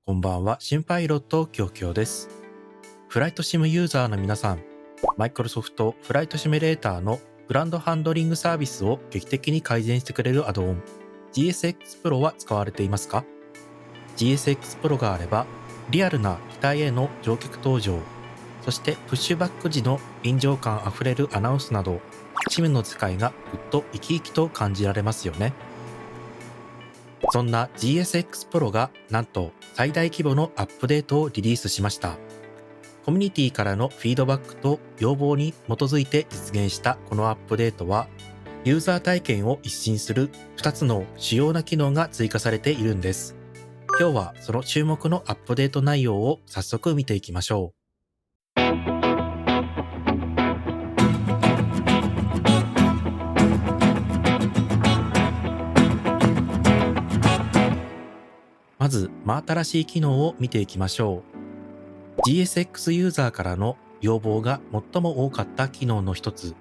こんばんは、新パイロットきょうきょうです。フライトシムユーザーの皆さん、マイクロソフトフライトシミュレーターのグランドハンドリングサービスを劇的に改善してくれるアドオン GSX Pro は使われていますか？ GSX Pro があれば、リアルな機体への乗客搭乗、そしてプッシュバック時の臨場感あふれるアナウンスなど、シムの世界がぐっと生き生きと感じられますよね。そんな GSX Pro がなんと最大規模のアップデートをリリースしました。コミュニティからのフィードバックと要望に基づいて実現したこのアップデートは、ユーザー体験を一新する2つの主要な機能が追加されているんです。今日はその注目のアップデート内容を早速見ていきましょう。まず、真新しい機能を見ていきましょう。GSX ユーザーからの要望が最も多かった機能の一つ、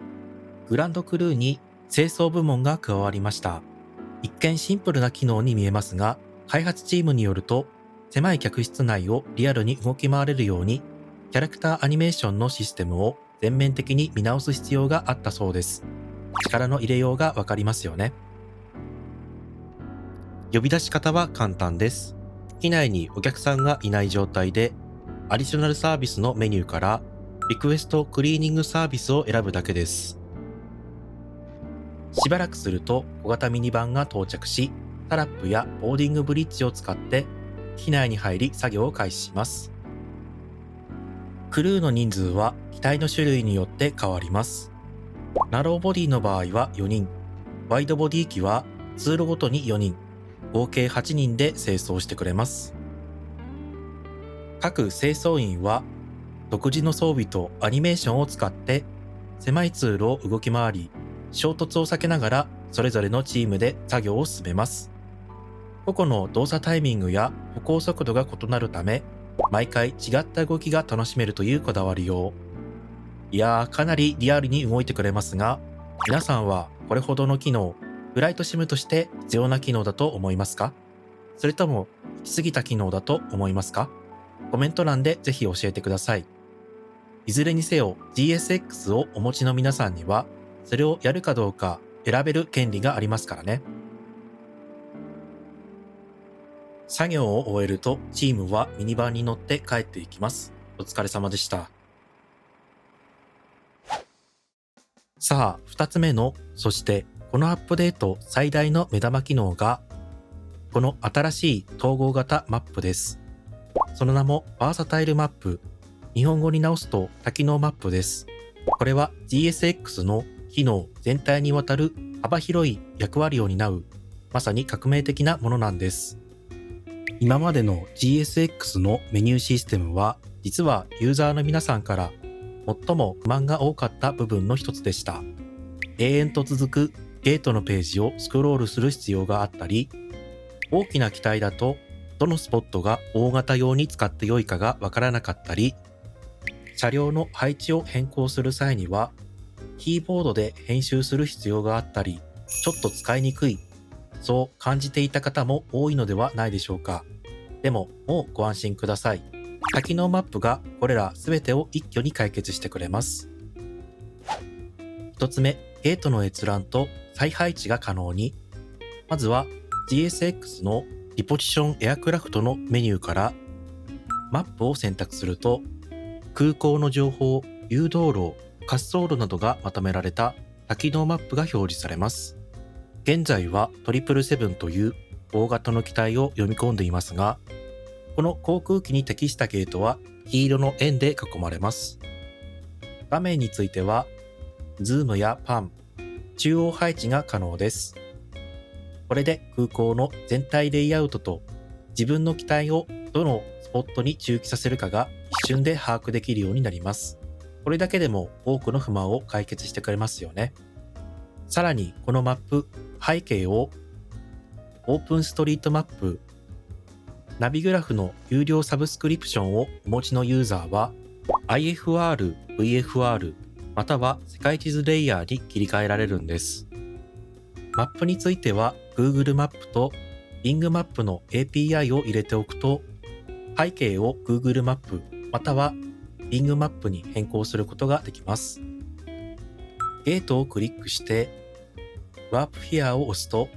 グランドクルーに清掃部門が加わりました。一見シンプルな機能に見えますが、開発チームによると、狭い客室内をリアルに動き回れるように、キャラクターアニメーションのシステムを全面的に見直す必要があったそうです。力の入れようがわかりますよね。呼び出し方は簡単です。機内にお客さんがいない状態で、アディショナルサービスのメニューから、リクエストクリーニングサービスを選ぶだけです。しばらくすると小型ミニバンが到着し、タラップやボーディングブリッジを使って機内に入り作業を開始します。クルーの人数は機体の種類によって変わります。ナローボディの場合は4人、ワイドボディ機は通路ごとに4人、合計8人で清掃してくれます。各清掃員は独自の装備とアニメーションを使って狭い通路を動き回り、衝突を避けながらそれぞれのチームで作業を進めます。個々の動作タイミングや歩行速度が異なるため、毎回違った動きが楽しめるというこだわりよう。いやー、かなりリアルに動いてくれますが、皆さんはこれほどの機能、フライトシムとして必要な機能だと思いますか？それとも行き過ぎた機能だと思いますか？コメント欄でぜひ教えてください。いずれにせよ GSX をお持ちの皆さんには、それをやるかどうか選べる権利がありますからね。作業を終えるとチームはミニバンに乗って帰っていきます。お疲れ様でした。さあ、二つ目の、そしてこのアップデート最大の目玉機能が、この新しい統合型マップです。その名もバーサタイルマップ。日本語に直すと多機能マップです。これは GSX の機能全体にわたる幅広い役割を担う、まさに革命的なものなんです。今までの GSX のメニューシステムは、実はユーザーの皆さんから最も不満が多かった部分の一つでした。永遠と続くゲートのページをスクロールする必要があったり、大きな機体だとどのスポットが大型用に使って良いかがわからなかったり、車両の配置を変更する際には、キーボードで編集する必要があったり、ちょっと使いにくい、そう感じていた方も多いのではないでしょうか。でも、もうご安心ください。多機能マップがこれら全てを一挙に解決してくれます。一つ目、ゲートの閲覧と再配置が可能に。まずは GSX のリポジションエアクラフトのメニューからマップを選択すると、空港の情報、誘導路、滑走路などがまとめられた多機能マップが表示されます。現在は777という大型の機体を読み込んでいますが、この航空機に適したゲートは黄色の円で囲まれます。画面については、ズームやパン、中央配置が可能です。これで空港の全体レイアウトと自分の機体をどのスポットに駐機させるかが一瞬で把握できるようになります。これだけでも多くの不満を解決してくれますよね。さらにこのマップ、背景をオープンストリートマップ、ナビグラフの有料サブスクリプションをお持ちのユーザーは IFR、VFR、または世界地図レイヤーに切り替えられるんです。マップについては Google マップと Bing マップの API を入れておくと背景を Google マップまたは Bing マップに変更することができます。ゲートをクリックしてワープヒアを押すと、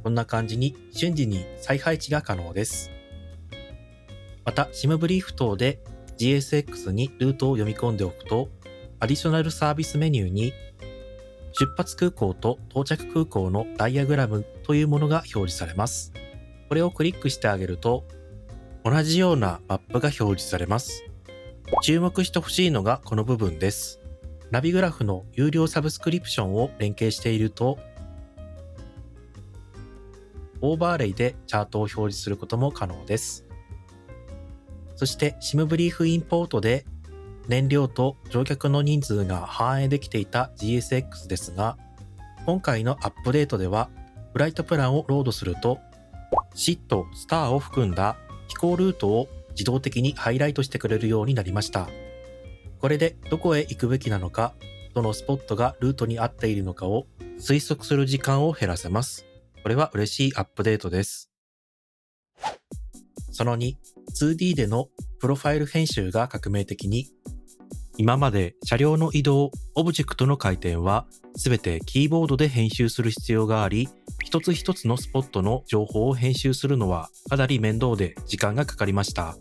こんな感じに瞬時に再配置が可能です。また SIM ブリーフ等で GSX にルートを読み込んでおくと、アディショナルサービスメニューに出発空港と到着空港のダイアグラムというものが表示されます。これをクリックしてあげると、同じようなマップが表示されます。注目してほしいのがこの部分です。ナビグラフの有料サブスクリプションを連携していると、オーバーレイでチャートを表示することも可能です。そして SIM ブリーフインポートで燃料と乗客の人数が反映できていた GSX ですが、今回のアップデートではフライトプランをロードすると SIT、スターを含んだ飛行ルートを自動的にハイライトしてくれるようになりました。これでどこへ行くべきなのか、どのスポットがルートに合っているのかを推測する時間を減らせます。これは嬉しいアップデートです。その2、2D でのプロファイル編集が革命的に、今まで車両の移動、オブジェクトの回転はすべてキーボードで編集する必要があり、一つ一つのスポットの情報を編集するのはかなり面倒で時間がかかりました。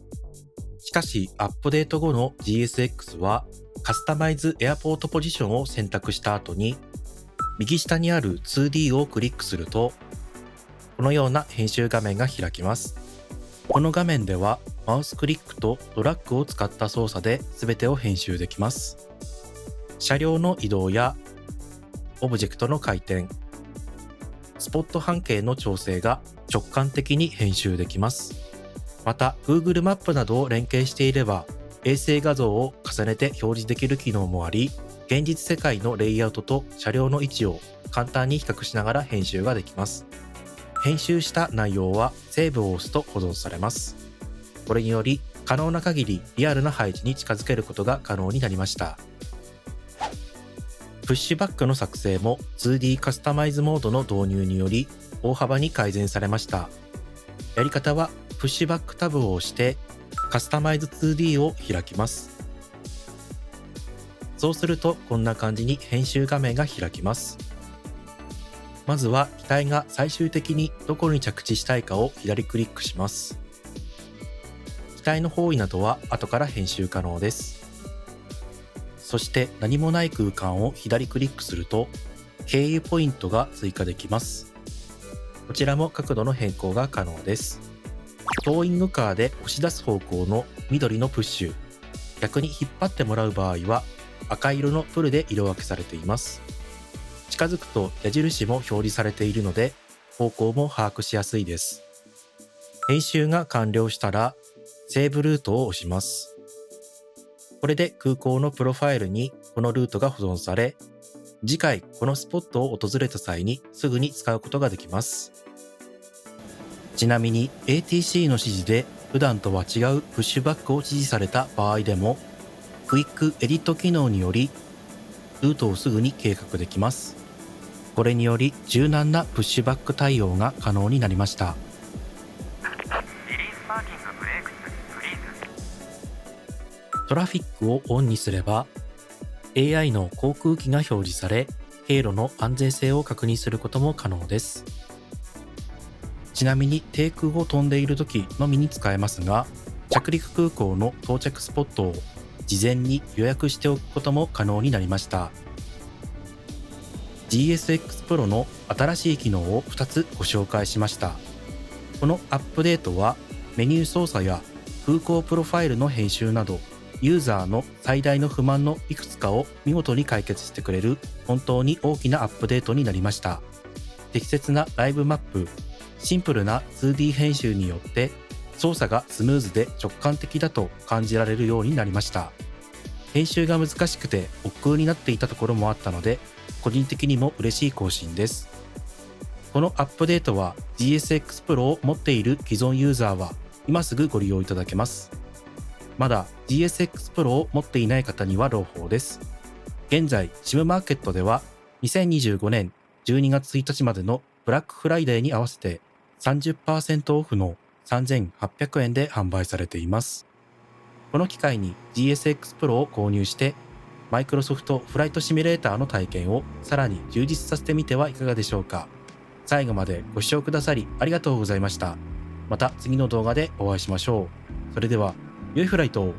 しかしアップデート後の GSX はカスタマイズエアポートポジションを選択した後に、右下にある 2D をクリックすると、このような編集画面が開きます。この画面ではマウスクリックとドラッグを使った操作で全てを編集できます。車両の移動やオブジェクトの回転、スポット半径の調整が直感的に編集できます。また Google マップなどを連携していれば衛星画像を重ねて表示できる機能もあり、現実世界のレイアウトと車両の位置を簡単に比較しながら編集ができます。編集した内容はセーブを押すと保存されます。これにより可能な限りリアルな配置に近づけることが可能になりました。プッシュバックの作成も 2D カスタマイズモードの導入により大幅に改善されました。やり方はプッシュバックタブを押してカスタマイズ 2D を開きます。そうするとこんな感じに編集画面が開きます。まずは機体が最終的にどこに着地したいかを左クリックします。機体の方位などは後から編集可能です。そして何もない空間を左クリックすると経由ポイントが追加できます。こちらも角度の変更が可能です。トーイングカーで押し出す方向の緑のプッシュ、逆に引っ張ってもらう場合は赤色のプルで色分けされています。近づくと矢印も表示されているので方向も把握しやすいです。編集が完了したらセーブルートを押します。これで空港のプロファイルにこのルートが保存され、次回このスポットを訪れた際にすぐに使うことができます。ちなみに ATC の指示で普段とは違うプッシュバックを指示された場合でもクイックエディット機能によりルートをすぐに計画できます。これにより柔軟なプッシュバック対応が可能になりました。トラフィックをオンにすれば AI の航空機が表示され、経路の安全性を確認することも可能です。ちなみに低空を飛んでいる時のみに使えますが、着陸空港の到着スポットを事前に予約しておくことも可能になりました。GSX Pro の新しい機能を2つご紹介しました。このアップデートはメニュー操作や空港プロファイルの編集などユーザーの最大の不満のいくつかを見事に解決してくれる本当に大きなアップデートになりました。適切なライブマップ、シンプルな 2D 編集によって操作がスムーズで直感的だと感じられるようになりました。編集が難しくて億劫になっていたところもあったので、個人的にも嬉しい更新です。このアップデートは GSX Pro を持っている既存ユーザーは今すぐご利用いただけます。まだ GSX Pro を持っていない方には朗報です。現在 SIM マーケットでは2025年12月1日までのブラックフライデーに合わせて 30% オフの3800円で販売されています。この機会に GSX Pro を購入して、マイクロソフトフライトシミュレーターの体験をさらに充実させてみてはいかがでしょうか。最後までご視聴くださりありがとうございました。また次の動画でお会いしましょう。それでは、良いフライトを。